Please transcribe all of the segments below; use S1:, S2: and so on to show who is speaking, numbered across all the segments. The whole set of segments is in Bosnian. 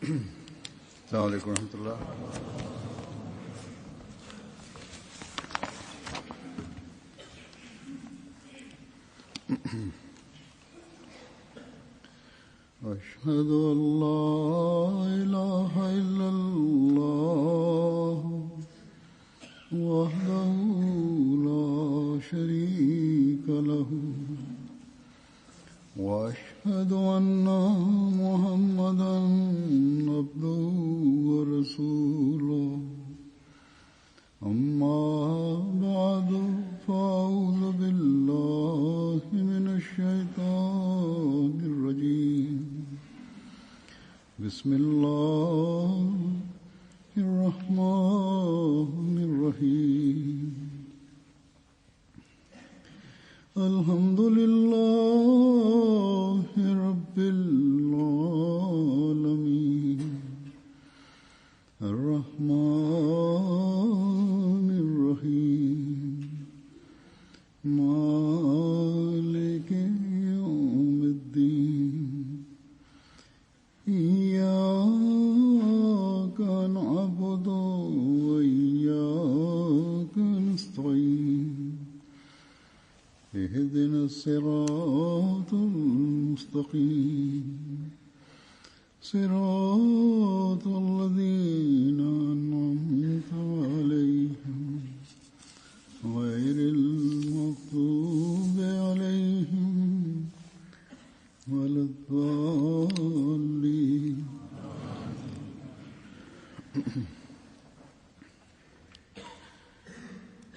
S1: السلام عليكم ورحمة الله. أشهد أن لا إله إلا الله وحده لا شريك له وأشهد أن محمدًا عبده ورسوله أما بعد فأعوذ بالله من الشيطان الرجيم بسم الله الرحمن الرحيم الحمد لله رب العالمين الرحمن الرحيم مالك يوم الدين إياك نعبد وإياك نستعين اهدنا الصراط المستقيم صراط الذين أنعمت عليهم غير المغضوب عليهم ولا الضالين.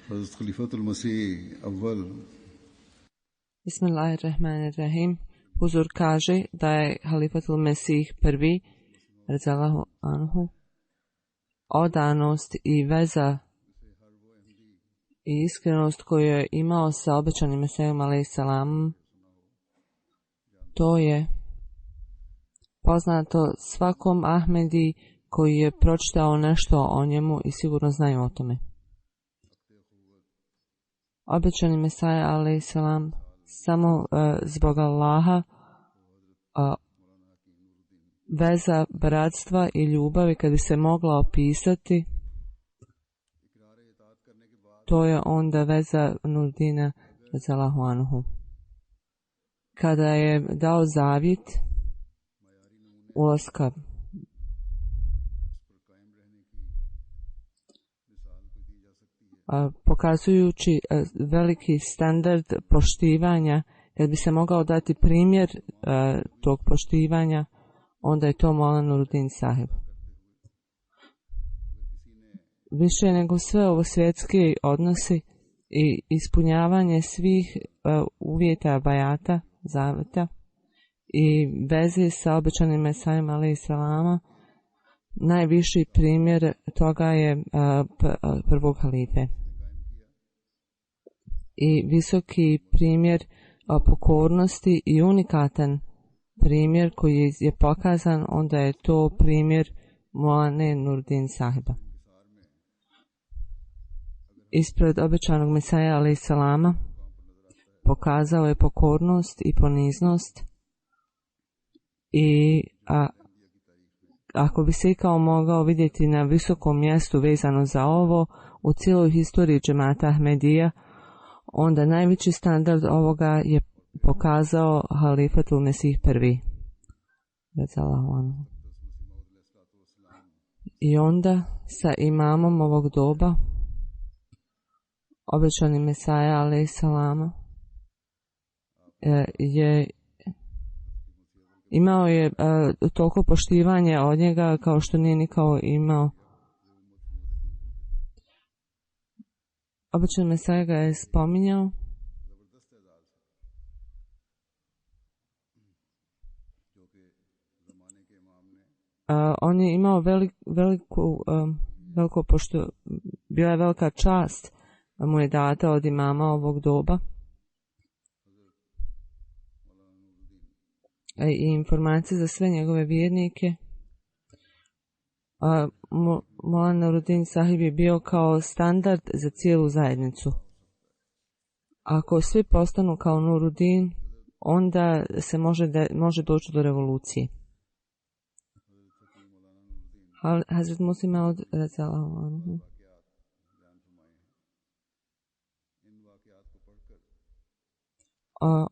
S1: حضرت خلیفۃ المسیح اول.
S2: Bismillahirrahmanirrahim. Huzur kaže da je Halifatul Mesih prvi, radijallahu anhu, odanost i veza i iskrenost koju je imao sa obećanim Mesijom alejhi selam, to je poznato svakom Ahmedi koji je pročitao nešto o njemu i sigurno znaju o tome. Obećani Mesija alejhi selam samo zbog Allaha, veza bratstva i ljubavi kad bi se mogla opisati, to je onda veza Nurdina radijallahu anhu. Kada je dao zavjet ulaska pokazujući veliki standard poštivanja, kad bi se mogao dati primjer tog poštivanja, onda je to Maulana Nuruddin Sahib. Više nego sve ovo svjetski odnosi i ispunjavanje svih uvjeta bajata, zaveta i veze sa obećanim Mesijom alejhi selama, najviši primjer toga je prvog halife. I visoki primjer pokornosti i unikatan primjer koji je pokazan, onda je to primjer Maulane Nuruddin Sahiba. Ispred obećanog Mesija alejhi selama pokazao je pokornost i poniznost i ako bi se ikao mogao vidjeti na visokom mjestu vezano za ovo u cijeloj historiji džemata Ahmedija, onda najveći standard ovoga je pokazao Halifatul Mesih prvi. I onda sa imamom ovog doba, obećani Mesija alejhi selama, imao je toliko poštivanja od njega kao što nije nikao imao. Obećani Mesija ga je spominjao. On je imao veliko pošto bila je velika čast mu je data od imama ovog doba. I informacije za sve njegove vjernike. Maulana Nuruddin Sahib je bio kao standard za cijelu zajednicu. Ako svi postanu kao Nuruddin, onda se može doći do revolucije. Hazret Muslih Maud radijallahu anhu.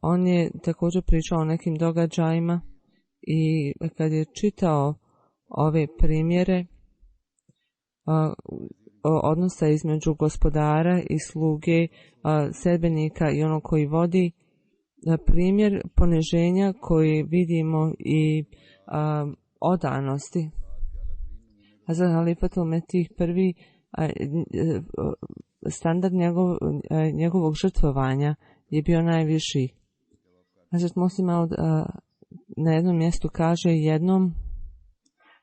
S2: On je također pričao o nekim događajima i kad je čitao ove primjere odnosa između gospodara i sluge, sedbenika i onog koji vodi, primjer poniženja koji vidimo i odanosti. Hazret Halifatul Mesih prvi standard njegovog žrtvovanja je bio najviši. Hazret Muslih Maud na jednom mjestu kaže jednom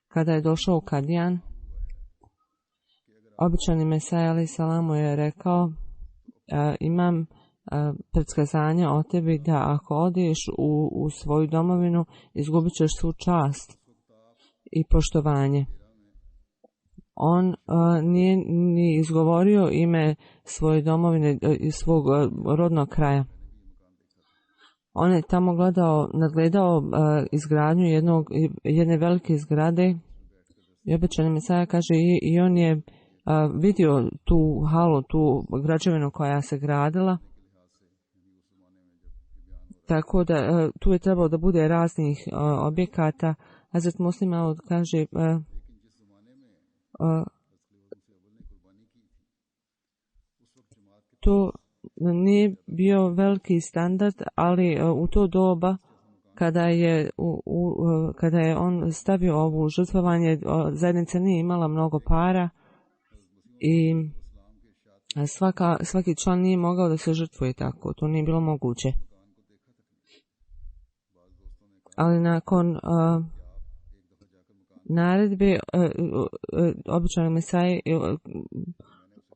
S2: kada je došao u Kadijan, običani Mesaja alaih salamu je rekao imam predskazanje o tebi da ako odeš u svoju domovinu izgubit ćeš svu čast i poštovanje. On nije ni izgovorio ime svoje domovine i svog rodnog kraja. On je tamo nadgledao izgradnju jedne velike zgrade i običani Mesaja kaže i on je vidio tu halu, tu građevinu koja se gradila. Tako da tu je trebalo da bude raznih objekata. Hazret Muslih Maud kaže to nije bio veliki standard, ali u to doba kada je on stavio ovu žrtvovanje, zajednica nije imala mnogo para i svaki član nije mogao da se žrtvuje tako, to nije bilo moguće. Ali nakon naredbe običanog Mesaje,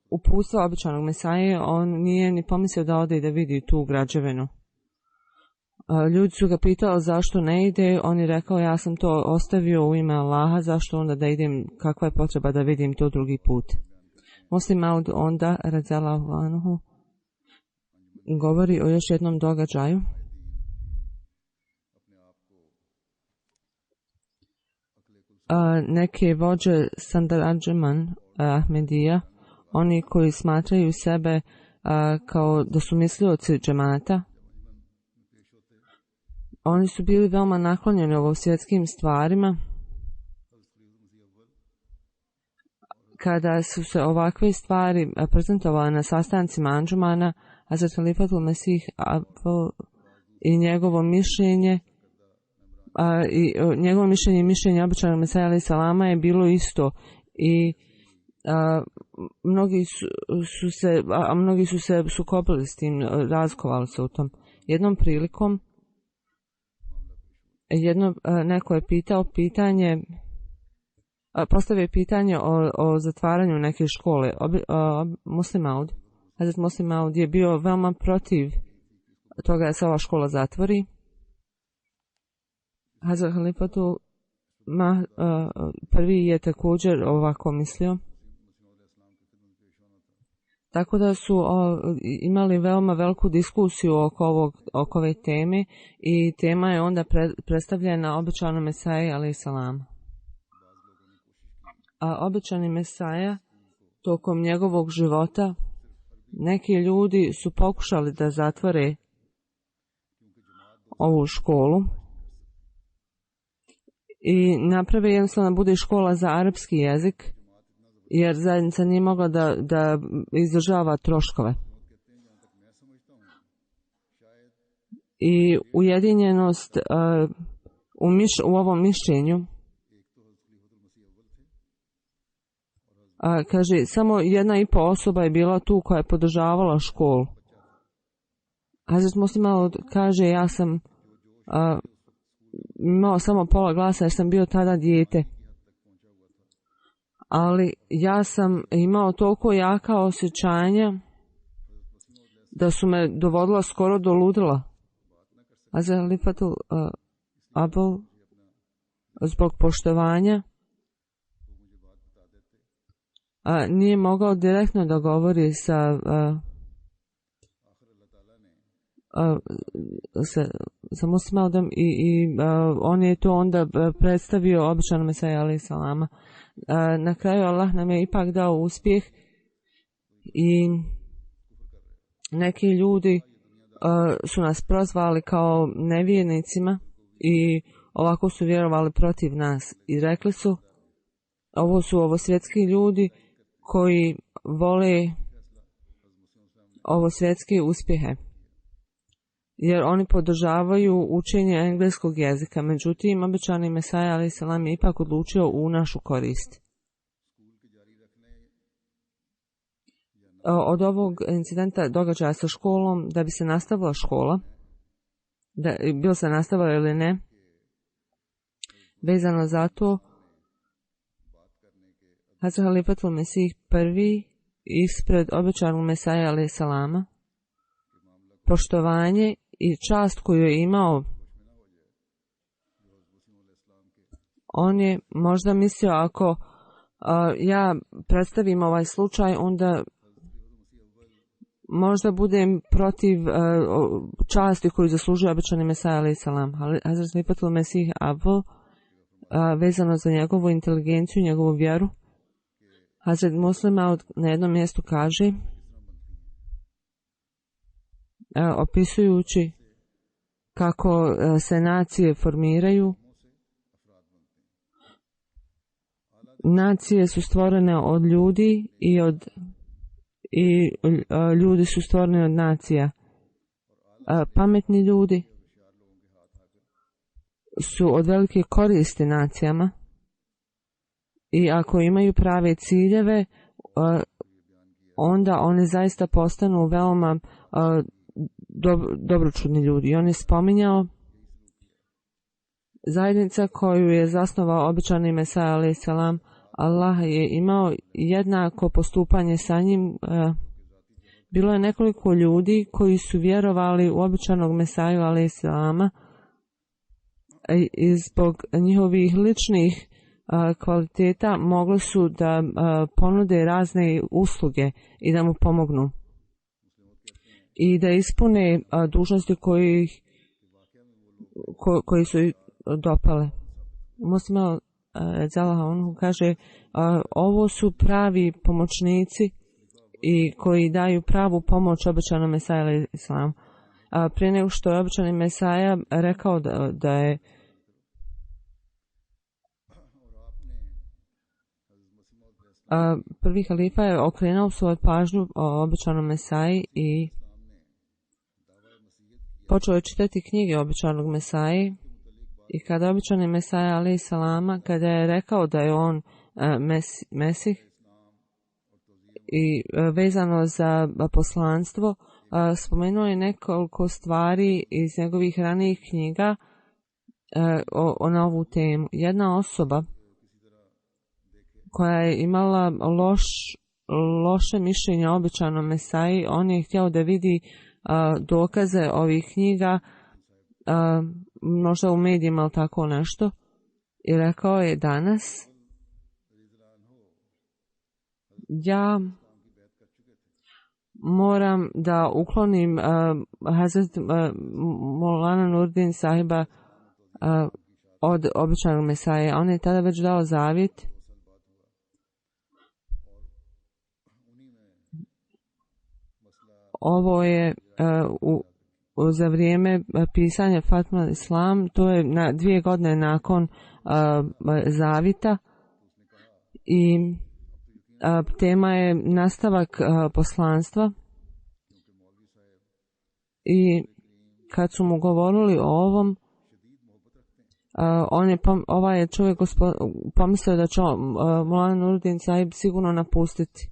S2: uputstva običanog Mesaje, on nije ni pomislio da ode i da vidi tu građevinu. Ljudi su ga pitali zašto ne ide, on je rekao ja sam to ostavio u ime Allaha, zašto onda da idem, kakva je potreba da vidim to drugi put. Muslih Maud onda, radijallahu anhu, govori o još jednom događaju. Neke vođe Sandaradžeman Ahmedija, oni koji smatraju sebe kao da su mislioci džemata, oni su bili veoma naklonjeni ovo svjetskim stvarima. Kada su se ovakve stvari prezentovale na sastancima Anđumana, Hazret Halifatul Mesih i njegovo mišljenje i mišljenje običanog Mesaja alaih salama je bilo isto i mnogi su se sukobili s tim, razkovali se u tom. Jednom prilikom neko je postavio pitanje o zatvaranju neke škole. Muslih Maud, Hazret Muslih Maud je bio veoma protiv toga da se ova škola zatvori. Hazret Halifatul prvi je također ovako mislio. Tako da su imali veoma veliku diskusiju oko ove teme i tema je onda predstavljena običanom Mesaji alaih salam. A običani Mesaja tokom njegovog života neki ljudi su pokušali da zatvore ovu školu i naprave jednostavno da bude škola za arapski jezik, jer zajednica nije mogla da izdržava troškove. I ujedinjenost u ovom mišljenju kaže, samo 1,5 osoba je bila tu koja je podržavala školu. Hazret Muslih Maud kaže, ja sam imao samo pola glasa jer sam bio tada dijete. Ali ja sam imao toliko jaka osjećanja da su me dovodila skoro do ludila. Hazret Halifatul Abul zbog poštovanja nije mogao direktno da govori sa Musmaudom i on je to onda predstavio običanom Mesaji alejhi selama. Na kraju Allah nam je ipak dao uspjeh i neki ljudi su nas prozvali kao nevjernicima i ovako su vjerovali protiv nas i rekli su ovo svjetski ljudi koji vole ovo svjetske uspjehe jer oni podržavaju učenje engleskog jezika. Međutim, običani Mesaja alejhi selam je ipak odlučio u našu korist. Od ovog incidenta događaja sa školom, da bi se nastavila škola, bilo se nastavila ili ne, vezano za to, Hazrat Halifatul Mesih prvi ispred običanog Mesaja alejhi selama, poštovanje i čast koju je imao, on je možda mislio ako ja predstavim ovaj slučaj, onda možda budem protiv časti koju zaslužuje običani Mesaja alejhi selam. Hazrat Halifatul Mesih Avval, vezano za njegovu inteligenciju, njegovu vjeru, Hazrat Muslim Maud na jednom mjestu kaže, opisujući kako se nacije formiraju, nacije su stvorene od ljudi i ljudi su stvoreni od nacija. Pametni ljudi su od velike koristi nacijama i ako imaju prave ciljeve, onda oni zaista postanu veoma dobročudni ljudi. I on je spominjao zajednica koju je zasnovao običani Mesaja alejhi selam. Allah je imao jednako postupanje sa njim. Bilo je nekoliko ljudi koji su vjerovali u običanog Mesaju alejhi selama i zbog njihovih ličnih kvaliteta mogli su da ponude razne usluge i da mu pomognu i da ispune dužnosti koji su dopale. Muslim on kaže, ovo su pravi pomoćnici i koji daju pravu pomoć običanom Mesaji alejhi selam. Prije nego što je običani Mesaja rekao da je prvi halifa je okrenuo svoju pažnju o običanom Mesaji i počeo je čitati knjige običanog Mesaji. I kada običani Mesaja alejhi selama, kada je rekao da je on Mesih i vezano za poslanstvo, spomenuo je nekoliko stvari iz njegovih ranijih knjiga na ovu temu. Jedna osoba koja je imala loše mišljenje o običanom Mesaji, on je htio da vidi dokaze ovih knjiga, možda u medijima ili tako nešto, i rekao je danas ja moram da uklonim Hazrat Maulana Nurdin sahiba od običanog Mesaje. On je tada već dao zavjet ovo je za vrijeme pisanja Fatma Islam, to je 2 godine nakon zavita i tema je nastavak poslanstva i kad su mu govorili o ovom, ovaj je čovjek pomislio da će Maulana Nurdin sahib sigurno napustiti.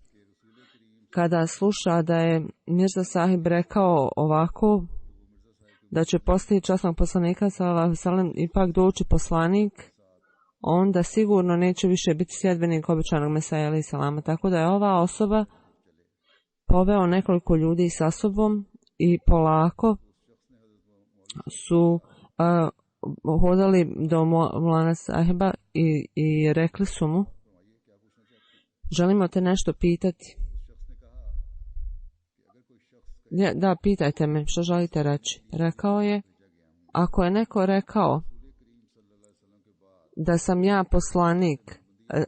S2: Kada sluša da je Mirza sahib rekao ovako, da će poslije časnog poslanika sallallahu alejhi ve sellem ipak doći poslanik, onda sigurno neće više biti sljedbenik običanog Mesaja alejhi selama. Tako da je ova osoba poveo nekoliko ljudi sa sobom i polako su hodali do Maulana sahiba i rekli su mu, želimo te nešto pitati. Da, pitajte me što želite reći. Rekao je, ako je neko rekao da sam ja poslanik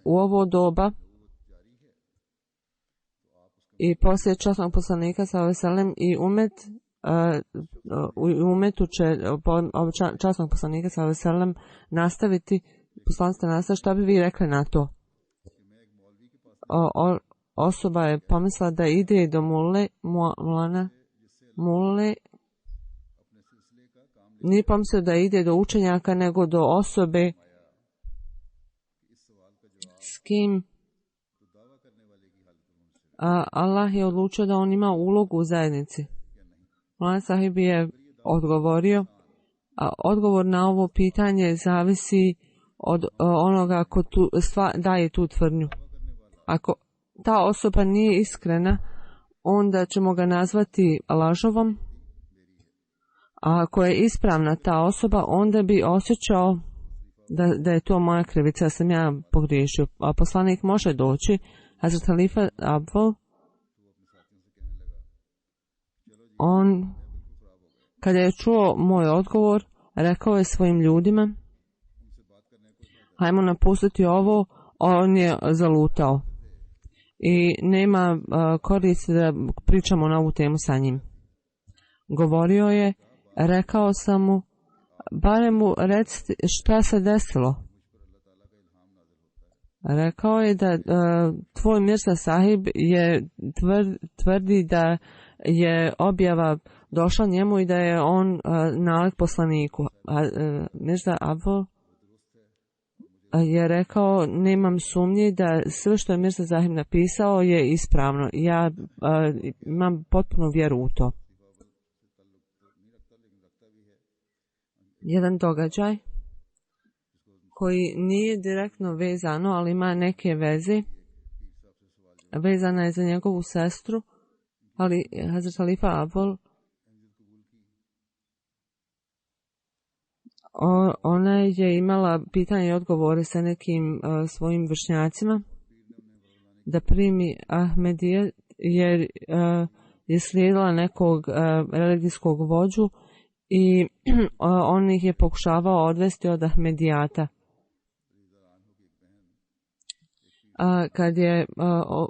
S2: u ovo doba i poslije časnog poslanika s.a.v. i umetu će časnog poslanika s.a.v. nastaviti, poslanstvo nastaviti, šta bi vi rekli na to? Osoba je pomislila da ide do mulle, nije pomislio da ide do učenjaka, nego do osobe s kim Allah je odlučio da on ima ulogu u zajednici. Mulana Sahib je odgovorio, odgovor na ovo pitanje zavisi od onoga ko daje tu tvrdnju. Ako ta osoba nije iskrena, onda ćemo ga nazvati lažovom, a ako je ispravna ta osoba, onda bi osjećao da je to moja krivica, da sam ja pogriješio. A poslanik može doći, Hazrat Halifa Abdul, on, kada je čuo moj odgovor, rekao je svojim ljudima, hajmo napustiti ovo, on je zalutao. I nema koristi da pričamo na ovu temu sa njim. Govorio je, rekao sam mu, barem mu recite šta se desilo. Rekao je da tvoj Mirza Sahib je tvrdi da je objava došla njemu i da je on nalik poslaniku. Mirza Abdul je rekao, nemam sumnji da sve što je Mirza Sahib napisao je ispravno. Ja imam potpunu vjeru u to. Jedan događaj koji nije direktno vezano, ali ima neke veze. Vezana je za njegovu sestru, ali Hazrat Halifa Abdul, ona je imala pitanje i odgovore sa nekim svojim vršnjacima da primi Ahmedije, jer je slijedila nekog religijskog vođu i on ih je pokušavao odvesti od Ahmedijata. Kad je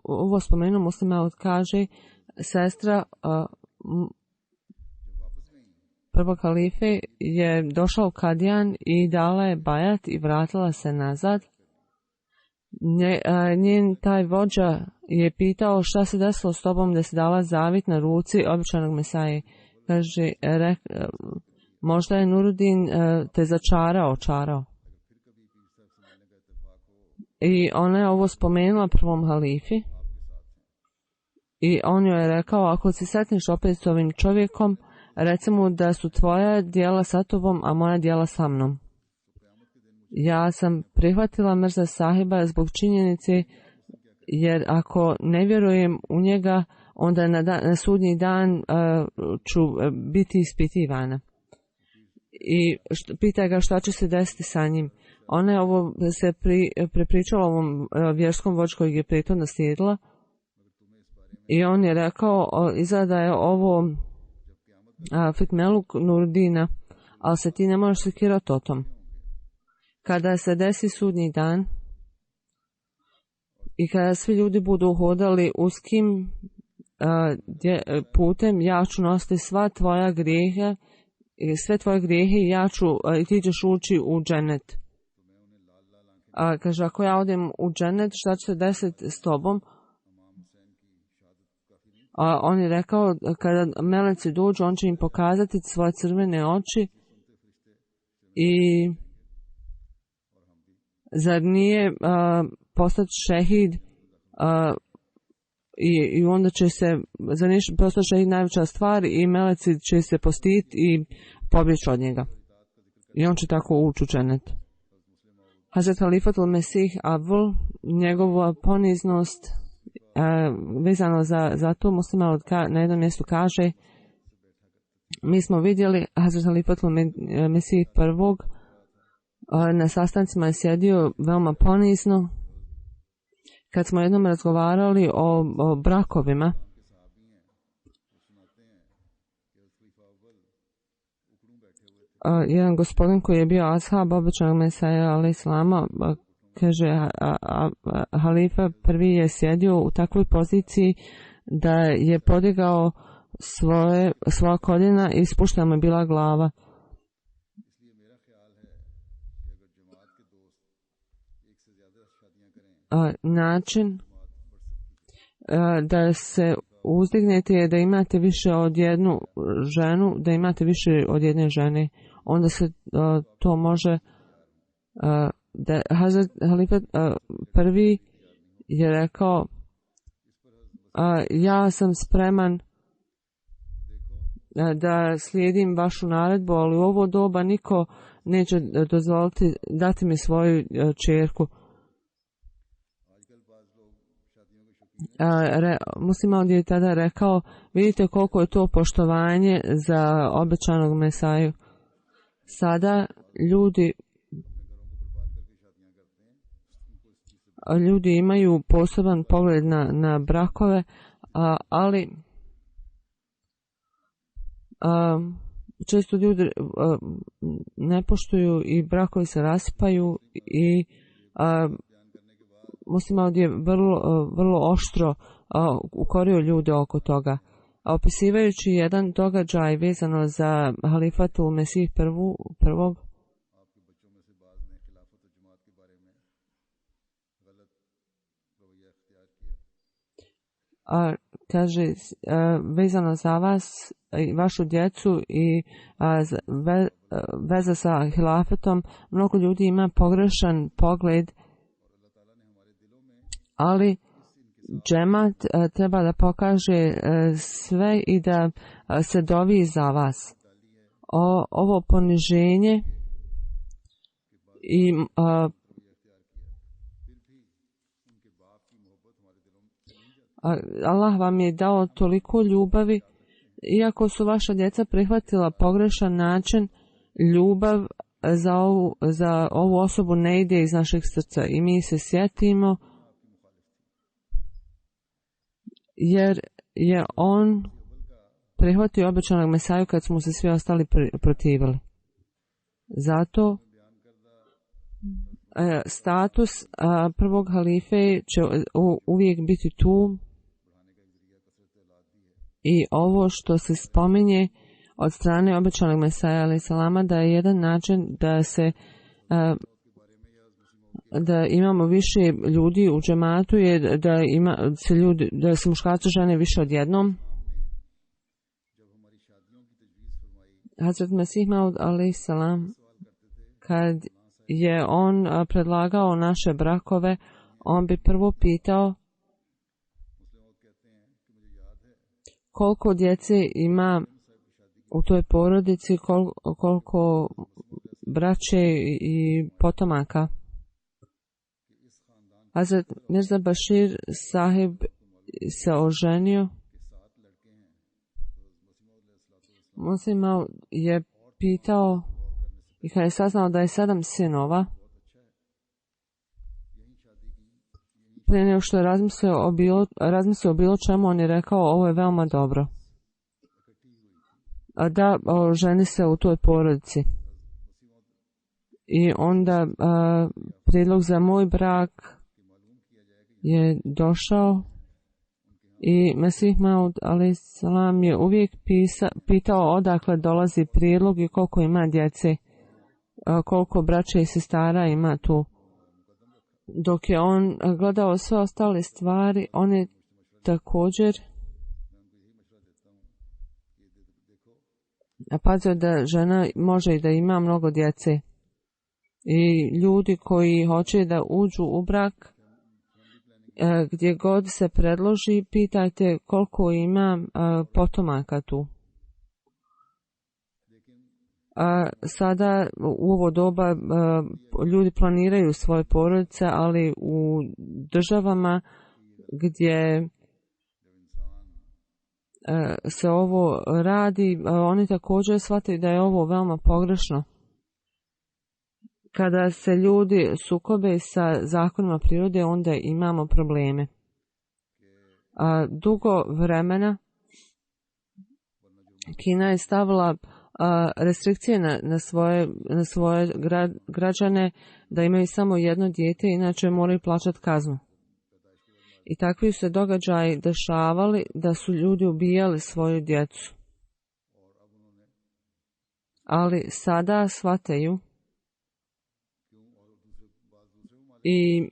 S2: ovo spomenuo, Muslima kaže, sestra prvog halife je došla u Kadijan i dala je bajat i vratila se nazad. Njen taj vođa je pitao šta se desilo s tobom da si dala zavit na ruci običajnog Mesaje. Kaže, možda je Nurudin te očarao. I ona je ovo spomenula prvom halifi i on joj je rekao, ako se setniš opet s ovim čovjekom, reci mu da su tvoja djela sa tobom, a moja djela sa mnom. Ja sam prihvatila Mirza Sahiba zbog činjenice, jer ako ne vjerujem u njega, onda na sudnji dan ću biti ispitivana. I pita ga šta će se desiti sa njim. Ona je ovo se prepričala ovom vjerskom vođu kojeg je prethodno slijedila i on je rekao, izgleda je ovo fitmeluk Nurudina, ali se ti ne možeš sekirati o tom. Kada se desi sudnji dan i kada svi ljudi budu hodali uskim putem, ja ću nositi sva tvoja grijehe i sve tvoje grijehe i ti ćeš ući u džennet. Kaže, ako ja odem u džennet, šta će se desiti s tobom? On je rekao, kada meleci dođu, on će im pokazati svoje crvene oči i zar nije postati šehid i onda će se, zar nije postati šehid najveća stvar i meleci će se postiti i pobjeći od njega. I on će tako ući u džennet. Hazrat Halifatul Mesih Abdul, njegova poniznost vezano za to, Muslima na jednom mjestu kaže, mi smo vidjeli Hazrat Halifatul Mesih prvog na sastancima je sjedio veoma ponizno. Kad smo jednom razgovarali o brakovima, jedan gospodin koji je bio ashab običnog Mesaja alejhi selama, kaže, halifa prvi je sjedio u takvoj poziciji da je podigao svoja koljena i spuštena mu je bila glava. Način da se uzdignete je da imate više od jednu ženu, da imate više od jedne žene. Onda se to može da Hazrat Halifa prvi je rekao, ja sam spreman da slijedim vašu naredbu, ali u ovo doba niko neće dozvoliti dati mi svoju čerku. Musliman je tada rekao, vidite koliko je to poštovanje za obećanog Mesaju. Sada ljudi imaju poseban pogled na brakove, ali često ljudi ne poštuju i brakovi se raspaju i Musliman je vrlo oštro ukorio ljude oko toga. Opisivajući jedan događaj vezano za halifatul Mesih prvog, kaže, vezano za vas i vašu djecu i veza sa hilafetom, mnogo ljudi ima pogrešan pogled, ali džemat treba da pokaže sve i da se dovi za vas. Ovo poniženje i Allah vam je dao toliko ljubavi, iako su vaša djeca prihvatila pogrešan način, ljubav za ovu osobu ne ide iz našeg srca i mi se sjetimo, jer je on prihvatio obećanog Mesaju kad smo se svi ostali protivili. Zato status prvog halife će uvijek biti tu i ovo što se spominje od strane obećanog Mesaja alejhi selama da je jedan način da se da imamo više ljudi u džematu je da se muškarci žene više od jednom. Hazrat Mesih Maud alejhi selam, kad je on predlagao naše brakove, on bi prvo pitao koliko djece ima u toj porodici, koliko braće i potomaka. Hazrat Mirza Bashir sahib se oženio. Muslim je pitao i kad je saznao da je 7 sinova, prije nego što je razmislio o bilo čemu, on je rekao, ovo je veoma dobro. Da ženi se u toj porodici. I onda prijedlog za moj brak je došao i Mesih Maud alejhi selam je uvijek pitao odakle dolazi prijedlog i koliko ima djece, koliko braće i sestara ima tu. Dok je on gledao sve ostale stvari, on je također pazio da žena može i da ima mnogo djece. I ljudi koji hoće da uđu u brak, gdje god se predloži, pitajte koliko ima potomaka tu. Sada u ovo doba ljudi planiraju svoje porodice, ali u državama gdje se ovo radi, oni također shvataju da je ovo veoma pogrešno. Kada se ljudi sukobe sa zakonima prirode, onda imamo probleme. Dugo vremena Kina je stavila restrikcije na svoje građane da imaju samo jedno dijete, inače moraju plaćati kaznu. I takvi su se događaji dešavali da su ljudi ubijali svoju djecu. Ali sada shvataju i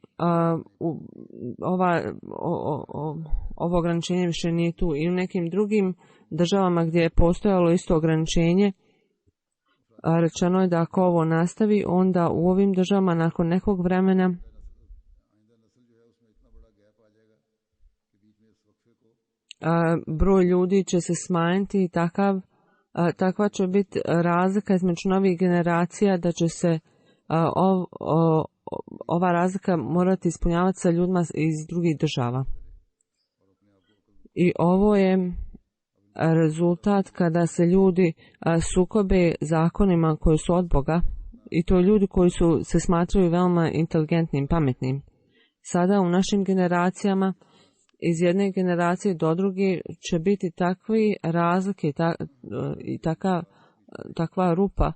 S2: ovo ograničenje više nije tu. I u nekim drugim državama gdje je postojalo isto ograničenje, rečeno je da ako ovo nastavi, onda u ovim državama nakon nekog vremena broj ljudi će se smanjiti i takva će biti razlika između novih generacija da će se ova razlika morati ispunjavati sa ljudima iz drugih država. I ovo je rezultat kada se ljudi sukobe zakonima koji su od Boga, i to ljudi koji se smatraju veoma inteligentnim, pametnim. Sada u našim generacijama iz jedne generacije do druge će biti takvi razlike i takva rupa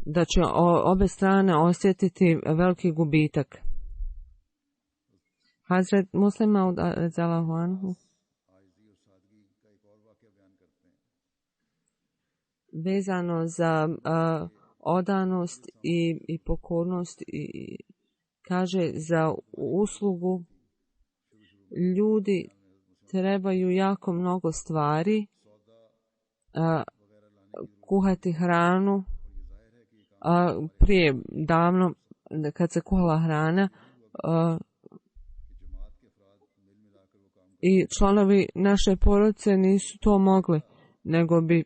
S2: da će obe strane osjetiti veliki gubitak. Hazret Muslim Maud radhiyallahu anhu vezano za odanost i pokornost i kaže za uslugu ljudi trebaju jako mnogo stvari, kuhati hranu. Prije davno kad se kuhala hrana i članovi naše porodice nisu to mogli, nego bi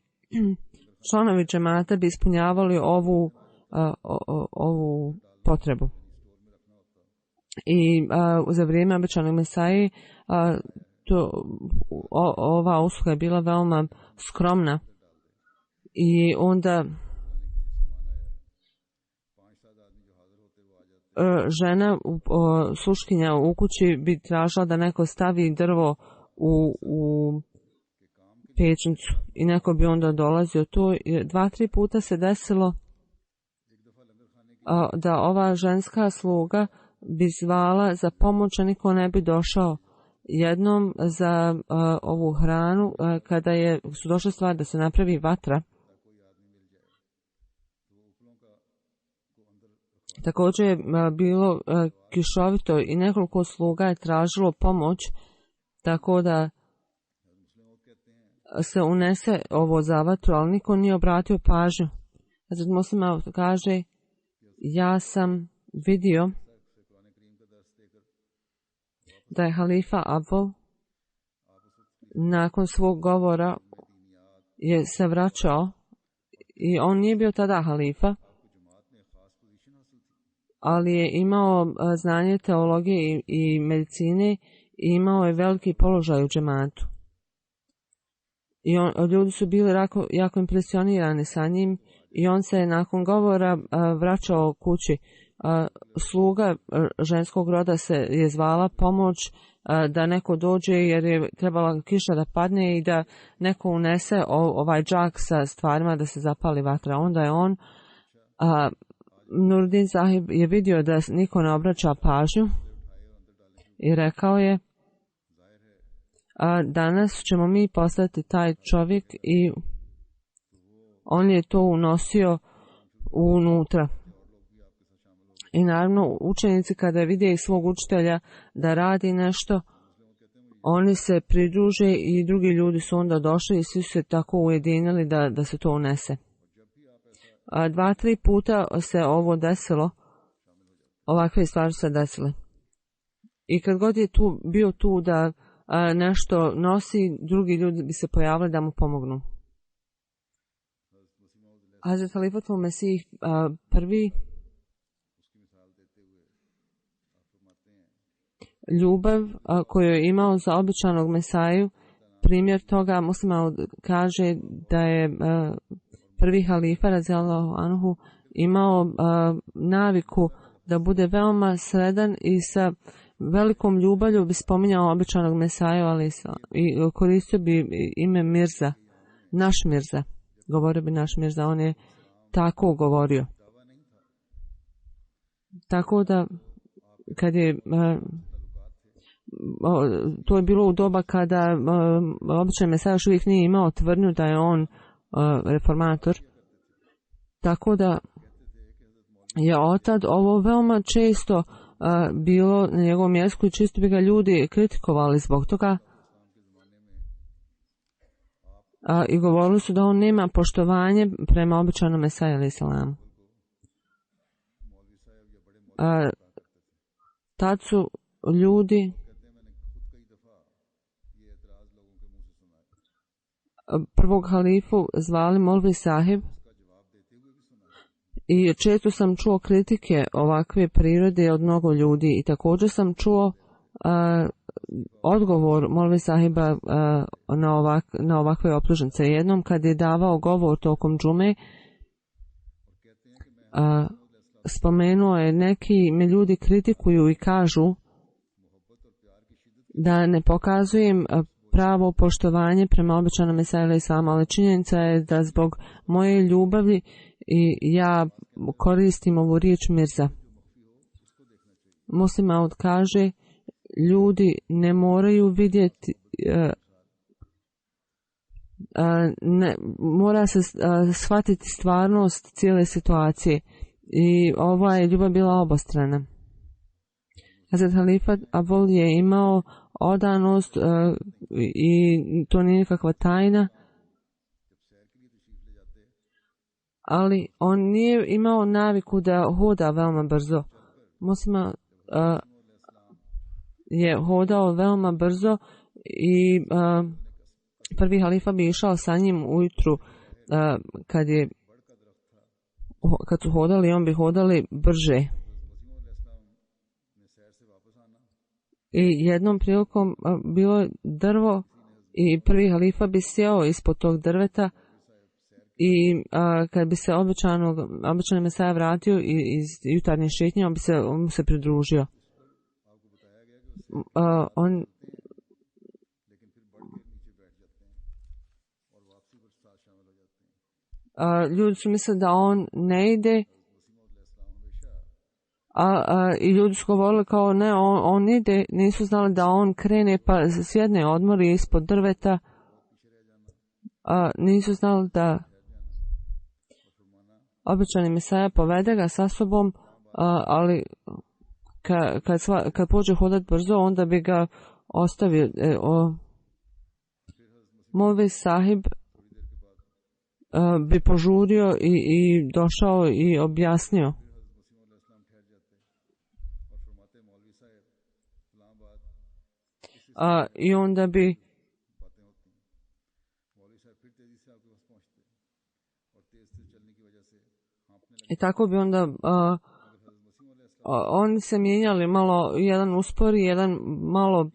S2: članovi džemata bi ispunjavali ovu potrebu. I za vrijeme obećanog Mesaje ova usluga je bila veoma skromna i onda žena, sluškinja u kući bi tražila da neko stavi drvo u pećnicu i neko bi onda dolazio. To 2-3 puta se desilo da ova ženska sluga bi zvala za pomoć, a niko ne bi došao. Jednom za ovu hranu, kada su došle stvari da se napravi vatra, također je bilo kišovito i nekoliko sluga je tražilo pomoć, tako da se unese ovo za vatru, ali niko nije obratio pažnju. Hazret Muslima kaže, ja sam vidio da je halifa Abul nakon svog govora je se vraćao i on nije bio tada halifa, ali je imao znanje teologije i medicine i imao je veliki položaj u džematu. I ljudi su bili jako impresionirani sa njim i on se nakon govora vraćao kući. Sluga ženskog roda se je zvala pomoć da neko dođe jer je trebala kiša da padne i da neko unese ovaj džak sa stvarima da se zapali vatra. Onda je on Nuruddin Sahib je vidio da niko ne obraća pažnju i rekao je, danas ćemo mi postati taj čovjek, i on je to unosio unutra. I naravno učenici kada vide svog učitelja da radi nešto, oni se pridruže i drugi ljudi su onda došli i svi su se tako ujedinili da se to unese. 2-3 puta se ovo desilo, ovakve stvari se desile. I kad god je bio tu da nešto nosi, drugi ljudi bi se pojavili da mu pomognu. Hazret Halifatul Mesih prvi ljubav koju je imao za običanog Mesaju, primjer toga Muslima kaže da je prvi halifa radijallahu anhu imao naviku da bude veoma sredan i sa velikom ljubavlju bi spominjao običanog Mesaju i koristio bi ime Mirza, naš Mirza. govorio bi naš Mirza, on je tako govorio. Tako da, kad je, to je bilo u doba kada običan Mesaja još uvijek nije imao tvrdnju da je on reformator. Tako da je otad ovo veoma često bilo na njegovom mjestu i čisto bi ga ljudi kritikovali zbog toga. I govorili su da on nema poštovanje prema običanom Mesaju alejhi selam. Tad su ljudi prvog halifu zvali Molvi Sahib i često sam čuo kritike ovakve prirode od mnogo ljudi i također sam čuo odgovor Molvi Sahiba na ovakve optužnice. Jednom kad je davao govor tokom džume, spomenuo je, neki me ljudi kritikuju i kažu da ne pokazujem pravo poštovanje prema običanom Mesaju alejhi selam, ali činjenica je da zbog moje ljubavi i ja koristim ovu riječ Mirza. Muslim Maud kaže, ljudi ne moraju vidjeti, mora se shvatiti stvarnost cijele situacije i ova je ljubav bila obostrana. Hazrat Halifat Abul je imao odanost i to nije nikakva tajna, ali on nije imao naviku da hoda veoma brzo. Muslima je hodao veoma brzo i prvi halifa bi išao sa njim ujutru kad su hodali, on bi hodali brže. I jednom prilikom bilo je drvo i prvi halifa bi sjeo ispod tog drveta i kad bi se običani Mesaja vratio iz jutarnje šetnje, on mu se pridružio. Ljudi su mislili da on ne ide, i ljudi su govorili kao ne, on ide, nisu znali da on krene pa sjedne odmori ispod drveta, nisu znali da običani Mesaja povede ga sa sobom, ali kad pođe hodat brzo, onda bi ga ostavio. Molvi Sahib bi požurio i došao i objasnio. I onda bi i tako bi onda oni se mijenjali, malo jedan uspori, jedan malo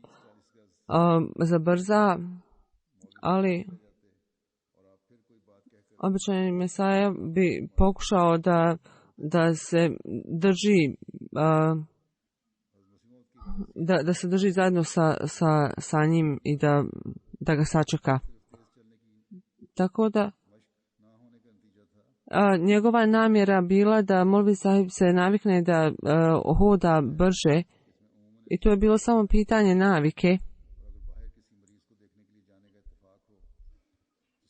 S2: zabrza, ali običan Mesaja bi pokušao da se drži da se drži zajedno sa njim i da ga sačeka. Tako da njegova namjera bila da Molvi Sahib se navikne da hoda brže i to je bilo samo pitanje navike,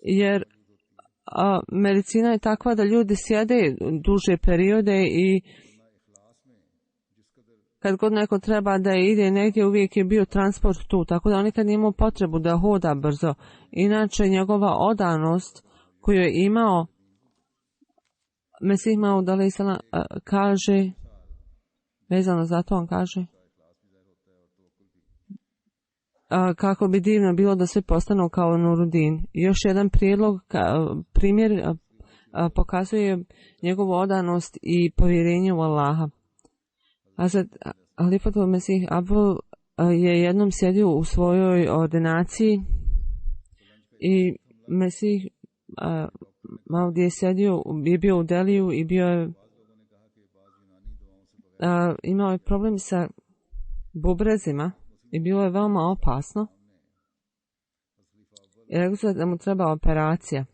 S2: jer medicina je takva da ljudi sjede duže periode i kad god neko treba da ide negdje, uvijek je bio transport tu, tako da on nikad nije imao potrebu da hoda brzo. Inače, njegova odanost koju je imao, Mesih Maud alejhi selam kaže, vezano za to on kaže, kako bi divno bilo da sve postanu kao Nurudin. Još jedan primjer pokazuje njegovu odanost i povjerenje u Allaha. Hazrat Halifatul Mesih Abul je jednom sjedio u svojoj ordinaciji i Mesih Maud je bio u Deliju i imao je problem sa bubrezima i bilo je veoma opasno. I rekao su da mu treba operacija.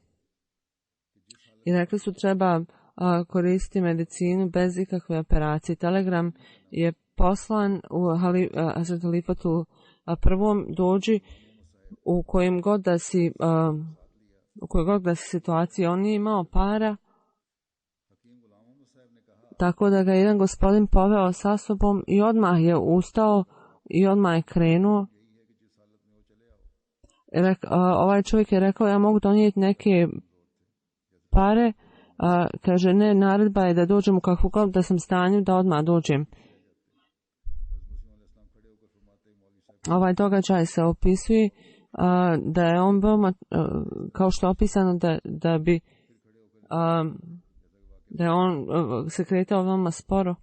S2: i rekli su treba koristiti medicinu bez ikakve operacije. Telegram je poslan u Hazret Halifatu prvom, dođi u kojem god da si u kojoj god da si situaciji. On nije imao para, tako da ga jedan gospodin poveo sa sobom i odmah je ustao i odmah je krenuo. Ovaj čovjek je rekao, ja mogu donijeti neke pare. Kaže, ne, naredba je da dođem u kakvu god da sam stanju, da odmah dođem. Ovaj događaj se opisuje da je on veoma, kao što je opisano, da je on se kretao veoma sporo.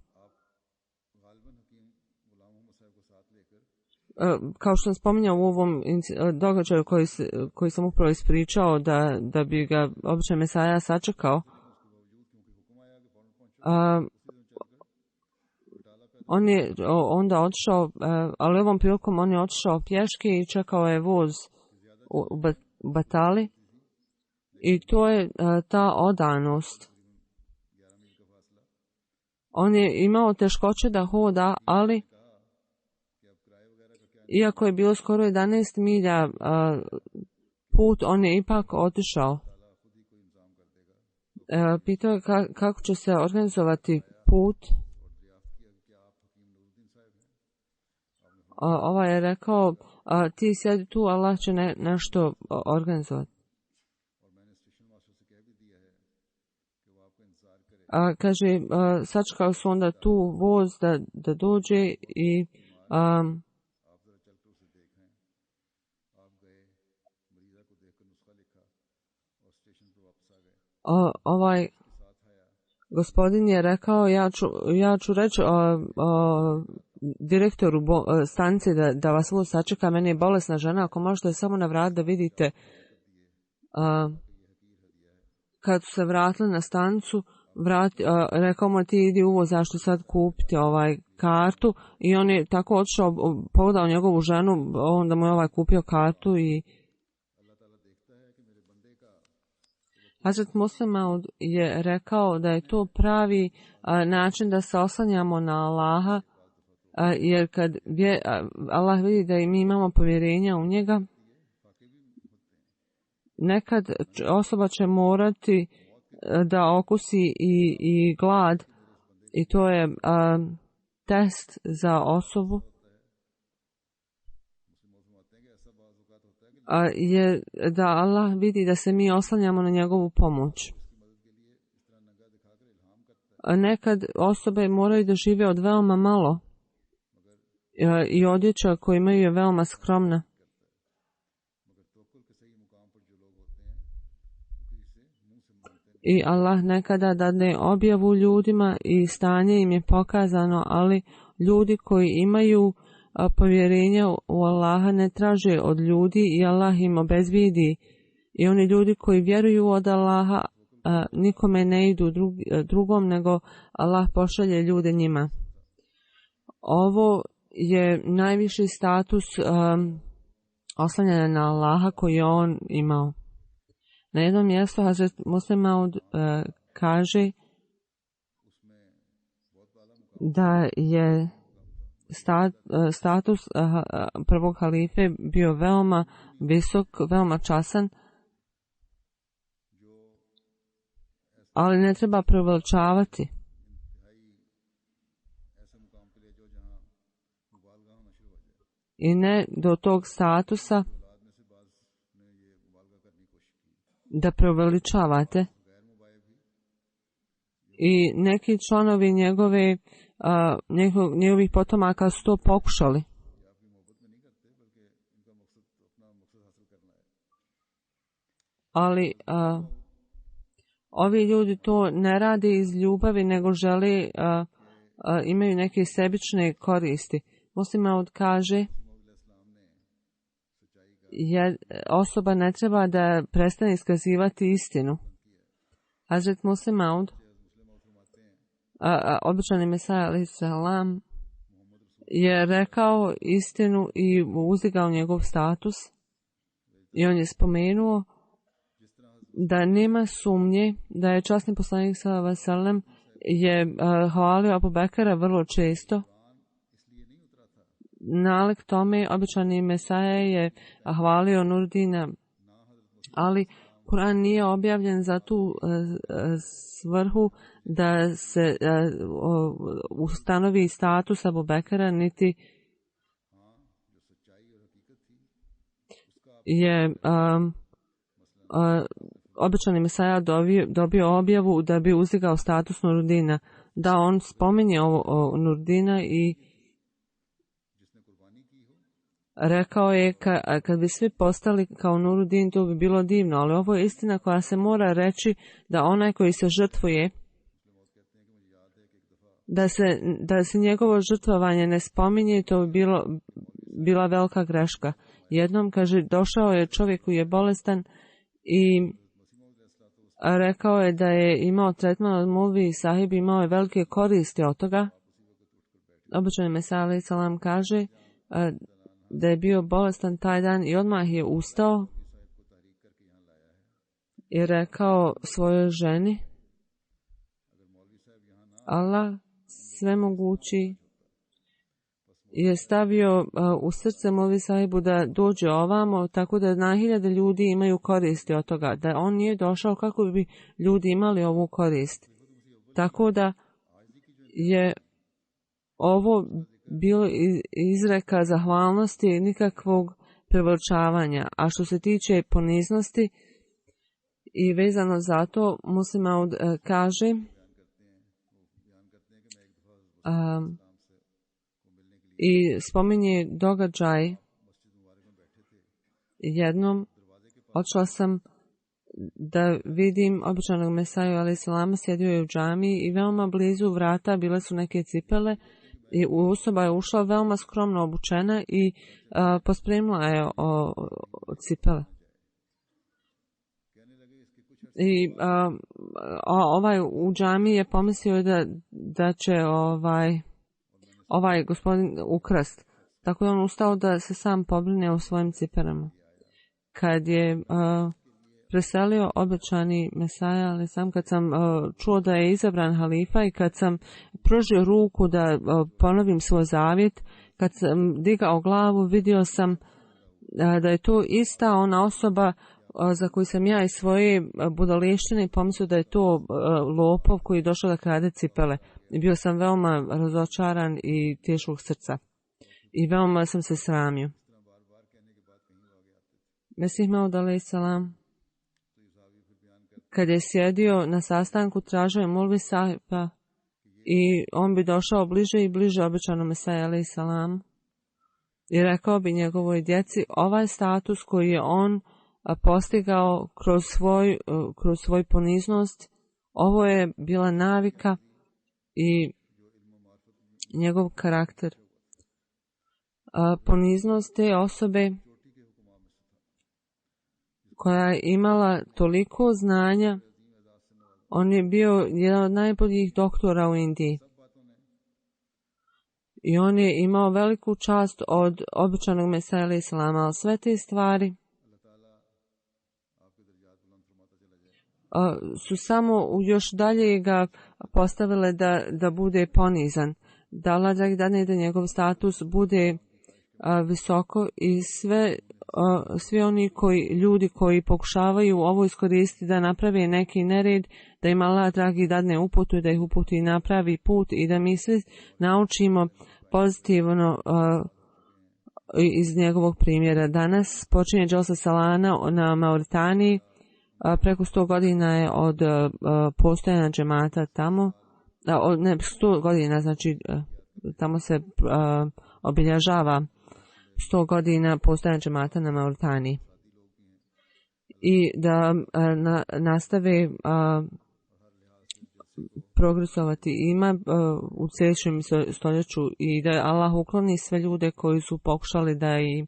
S2: Kao što sam spominjao u ovom događaju koji sam upravo ispričao, da bi ga običan Mesaja sačekao, on je onda otišao, ali ovom prilikom on je otišao pješke i čekao je voz u Batali, i to je ta odanost. On je imao teškoće da hoda, ali iako je bilo skoro 11 milja put, on je ipak otišao. Pitao je kako će se organizovati put. Ovaj je rekao, ti sjedi tu, Allah će nešto organizovati. Kaže, sačekao su onda tu voz da dođe i ovaj gospodin je rekao, ja ću reći direktoru stanice da vas voz sačeka, meni je bolesna žena, ako možete samo na vrat da vidite. Kad su se vratili na stanicu, rekao mu, ti idi uvo, zašto sad kupiti kartu, i on je tako otišao, pogledao njegovu ženu, onda mu je kupio kartu. I Hazret Muslim Maud je rekao da je to pravi način da se oslanjamo na Allaha, jer kad Allah vidi da i mi imamo povjerenja u njega, nekad osoba će morati da okusi i glad, i to je test za osobu, je da Allah vidi da se mi oslanjamo na njegovu pomoć. Nekad osobe moraju da žive od veoma malo i odjeća koju imaju je veoma skromna. I Allah nekada dadne objavu ljudima i stanje im je pokazano, ali ljudi koji imaju povjerenja u Allaha ne traže od ljudi i Allah im obezbijedi. I oni ljudi koji vjeruju od Allaha nikome ne idu drugom, nego Allah pošalje ljude njima. Ovo je najviši status oslanjanja na Allaha koji je on imao. Na jednom mjestu Hazret Muslim Maud kaže da je status prvog halife bio veoma visok, veoma časan, ali ne treba preveličavati. I ne do tog statusa da preveličavate. I neki članovi njegovih potomaka su to pokušali. Ali ovi ljudi to ne rade iz ljubavi, nego žele, imaju neke sebične koristi. Muslim Maud kaže, osoba ne treba da prestane iskazivati istinu. Hazret Muslim Maud, običani Mesaja alejhi selam, je rekao istinu i uzdigao njegov status, i on je spomenuo da nema sumnje da je časni poslanik sallallahu alejhi ve sellem je hvalio Abu Bekra vrlo često. Nalik tome, običani Mesaja je hvalio Nurdina, ali Kur'an nije objavljen za tu svrhu da se ustanovi status Abu Bekra, niti je običani Mesaja dobio objavu da bi uzdigao status Nurdina. Da, on spominje o Nurdina i rekao je kad bi svi postali kao Nuruddin, to bi bilo divno, ali ovo je istina koja se mora reći, da onaj koji se žrtvuje, da se njegovo žrtvovanje ne spominje, to bi bila velika greška. Jednom, kaže, došao je čovjek koji je bolestan i rekao je da je imao tretman od Mulvi i Sahib, imao je velike koristi od toga. Običani Mesija alejhi selam kaže da je bio bolestan taj dan i odmah je ustao i rekao svojoj ženi: Allah svemogući je stavio u srce Mulvi Sahibu da dođe ovamo, tako da na hiljade ljudi imaju koristi od toga. Da on nije došao, kako bi ljudi imali ovu korist. Tako da je ovo bilo izreka zahvalnosti i nikakvog preveličavanja. A što se tiče poniznosti i vezano za to, Muslim Maud kaže i spominje događaj. Jednom odšla sam da vidim običanog Mesaju alejhi selama, sjedio je u džamiji i veoma blizu vrata bile su neke cipele i osoba je ušla veoma skromno obučena i pospremila je cipele. I ovaj u džamiji je pomislio da će ovaj gospodin ukrast. Tako je on ustao da se sam pobrine o svojim cipelama. Kad je preselio obećani Mesaja, ali kad sam čuo da je izabran halifa i kad sam pružio ruku da ponovim svoj zavjet, kad sam digao glavu, vidio sam da je to ista ona osoba za koju sam ja iz svoje budaleštine pomislio da je to lopov koji je došao da krade cipele. I bio sam veoma razočaran i teškog srca. I veoma sam se sramio. Mesih Maud alejhi selam, kad je sjedio na sastanku, tražio je Mulvi Sahiba i on bi došao bliže i bliže običanom Mesaji alejhi selam i rekao bi njegovoj djeci: ovaj status koji je on postigao kroz svoj poniznost, ovo je bila navika i njegov karakter. Poniznost te osobe koja je imala toliko znanja, on je bio jedan od najboljih doktora u Indiji. I on je imao veliku čast od običanog Mesaja alejhi selama, ali sve te stvari su samo još dalje ga postavile da bude ponizan. Da Allah dadne da njegov status bude visoko i svi oni ljudi koji pokušavaju ovo iskoristiti da naprave neki nered, da im Allah dragi dadne uputu i da ih uputi i napravi put i da mi svi naučimo pozitivno iz njegovog primjera. Danas počinje Dželsa Salana na Mauritaniji. Preko 100 godina je od postojanja džemata tamo. 100 godina, znači tamo se obilježava 100 godina postojanja džemata na Mauritaniji. I da nastave progresovati ima u sljedećem stoljeću i da Allah ukloni sve ljude koji su pokušali da im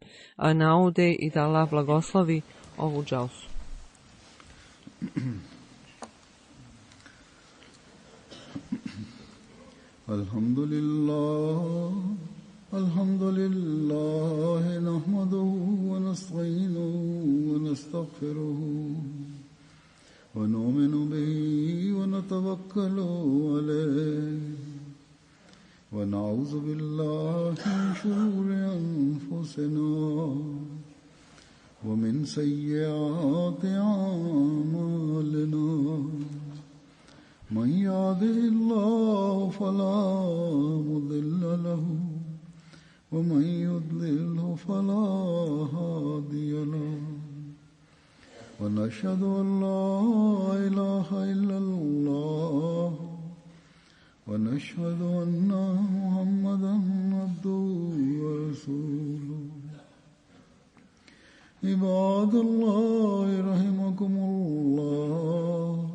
S2: naude i da Allah blagoslovi ovu dželsu.
S1: Alhamdulillah, nahmaduhu wa nasta'inuhu wa nastaghfiruhu ونؤمن به ونتوكل عليه ونعوذ بالله من شرور أنفسنا ومن سيئات أعمالنا من يهده الله فلا مضل له ومن يضلل فلا هادي له ونشهد أن لا إله إلا الله ونشهد أن محمدا عبده ورسوله عباد الله رحمكم الله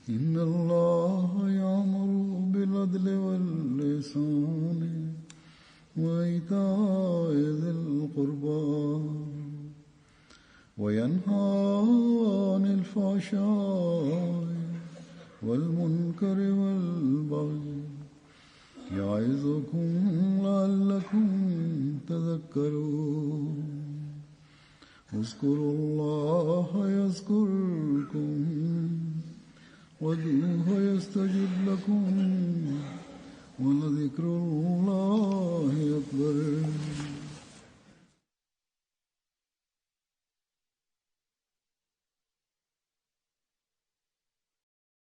S1: إن الله يأمر بالعدل والإحسان وإيتاء ذي القربى وينهى عن الفحشاء والمنكر والبغي يعظكم لعلكم تذكرون اذكروا الله يذكركم وادعوه يستجب لكم ولذكر